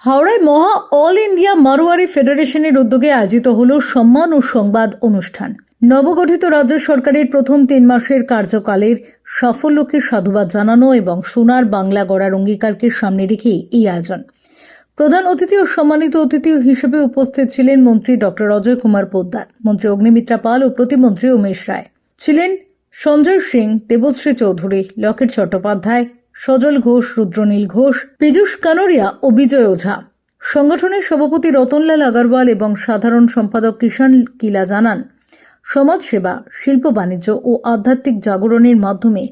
হাওড়ায় মহা all India Marwari ফেডারেশনের উদ্যোগে আয়োজিত হল সম্মান ও সংবাদ অনুষ্ঠান। নবগঠিত রাজ্য সরকারের প্রথম 3 মাসের কার্যকালের সাফল্যকে সাধুবাদ জানানো এবং সোনার বাংলা গড়ার অঙ্গীকারকে সামনে রেখে এই আয়োজন। প্রধান অতিথি ও সম্মানিত অতিথি হিসেবে উপস্থিত ছিলেন মন্ত্রী ডক্টর অজয় কুমার পোদ্দার, মন্ত্রী অগ্নিমিত্রা পাল ও প্রতিমন্ত্রী উমেশ রায়। ছিলেন সঞ্জয় সিং, দেবশ্রী চৌধুরী, লকেট চট্টোপাধ্যায়, সজল ঘোষ, রুদ্রনীল ঘোষ, পীযূষ কানোরিয়া ও বিজয় ওঝা। সংগঠনের সভাপতি রতনলাল আগরওয়াল এবং সাধারণ সম্পাদক কিষাণ কিলা জানান, সমাজসেবা, শিল্প বাণিজ্য ও আধ্যাত্মিক জাগরণের মাধ্যমে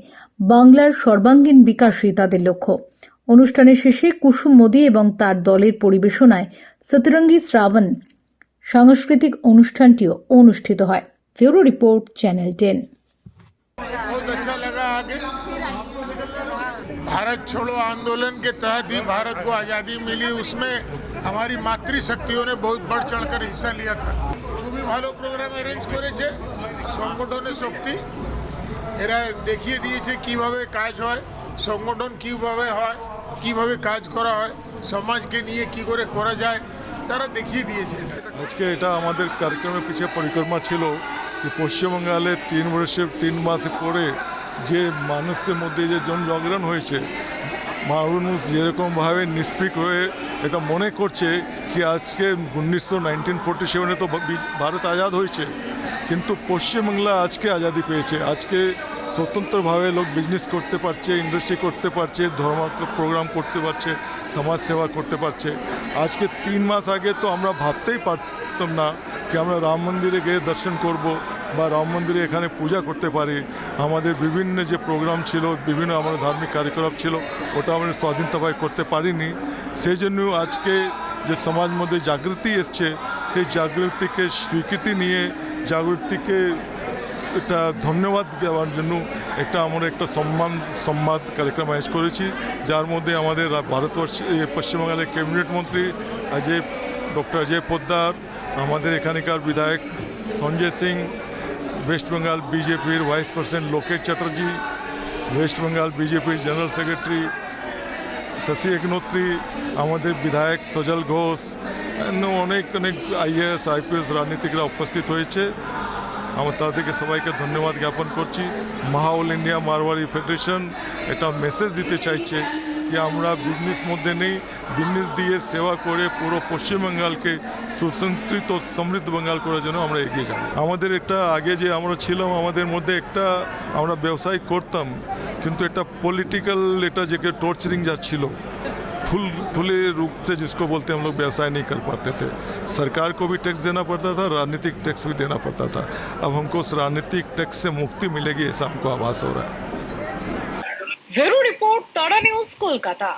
বাংলার সর্বাঙ্গীন বিকাশই তাদের লক্ষ্য। অনুষ্ঠানের শেষে কুসুম মোদি এবং তার দলের পরিবেশনায় সতরঙ্গী শ্রাবণ সাংস্কৃতিক অনুষ্ঠানটিও অনুষ্ঠিত হয়। Bureau report, channel 10। बहुत अच्छा लगा। आगे भारत छोड़ो आंदोलन के तहत ही भारत को आज़ादी मिली, उसमें हमारी मातृशक्तियों ने बहुत बढ़ चढ़कर हिस्सा लिया था। খুবই ভালো প্রোগ্রাম অ্যারেঞ্জ করেছে সংগঠনের শক্তি। এরা দেখিয়ে দিয়েছে কিভাবে কাজ হয়, সংগঠন কিভাবে হয়, কিভাবে কাজ করা হয়, সমাজকে নিয়ে কি করে করা যায়, তারা দেখিয়ে দিয়েছে। আজকে এটা আমাদের কার্যক্রমের পিছিয়ে পরিকল্পনা ছিল যে পশ্চিমবঙ্গে 3 মাস পরে যে মানুষের মধ্যে যে জনজাগরণ হয়েছে, মানুষ যেরকমভাবে নিষ্পৃহ হয়ে এটা মনে করছে কি আজকে 1947 তো ভারত আজাদ হয়েছে, কিন্তু পশ্চিমবাংলা আজকে আজাদি পেয়েছে। আজকে স্বতন্ত্রভাবে লোক বিজনেস করতে পারছে, ইন্ডাস্ট্রি করতে পারছে, ধর্ম প্রোগ্রাম করতে পারছে, সমাজ সেবা করতে পারছে। আজকে 3 মাস আগে তো আমরা ভাবতেই পারতাম না কি আমরা রাম মন্দিরে গিয়ে দর্শন করব বা রাম মন্দিরে এখানে পূজা করতে পারি। আমাদের বিভিন্ন যে প্রোগ্রাম ছিল, বিভিন্ন আমাদের ধার্মিক কার্যকলাপ ছিল, ওটা আমরা স্বাধীনতাভাবে করতে পারিনি। সেই জন্য আজকে যে সমাজ মধ্যে জাগৃতি এসছে, সেই জাগৃতিকে স্বীকৃতি নিয়ে জাগৃতিকে এটা ধন্যবাদ দেওয়ার জন্য আমরা একটা সম্মান কার্যক্রম আয়োজ করেছি, যার মধ্যে আমাদের ভারতবর্ষে পশ্চিমবঙ্গের ক্যাবিনেট মন্ত্রী ডক্টর অজয় পোদ্দার, আমাদের এখানকার বিধায়ক সঞ্জয় সিং, ওয়েস্ট বেঙ্গল বিজেপির vice president Locket Chatterjee, West Bengal বিজেপির জেনারেল সেক্রেটারি শশী অগ্নিহোত্রী, আমাদের বিধায়ক সজল ঘোষ, অনেক IAS IPS রাজনীতিকরা উপস্থিত হয়েছে। আমরা তাদেরকে সবাইকে ধন্যবাদ জ্ঞাপন করছি। মহা অল ইন্ডিয়া মারওয়ারি ফেডারেশন এটা মেসেজ দিতে চাইছে কি আমরা বিজনেস মধ্যে নেই, বিজনেস দিয়ে সেবা করে পুরো পশ্চিমবঙ্গকে সুসংস্কৃত ও সমৃদ্ধ বাঙাল করার জন্য আমরা এগিয়ে যাব। আমাদের একটা আগে যে আমরা ছিলাম, আমাদের মধ্যে একটা আমরা ব্যবসায় করতাম, কিন্তু এটা पॉलिटिकल এটা যে टॉर्चरिंग যা ছিল, खुले रूप से जिसको बोलते हैं हम लोग व्यवसाय नहीं कर पाते थे। सरकार को भी टैक्स देना पड़ता था, राजनीतिक टैक्स भी देना पड़ता था। अब हमको उस राजनीतिक टैक्स से मुक्ति मिलेगी, ऐसा हमको आभास हो रहा है। ব্যুরো রিপোর্ট, তারা নিউজ, কলকাতা।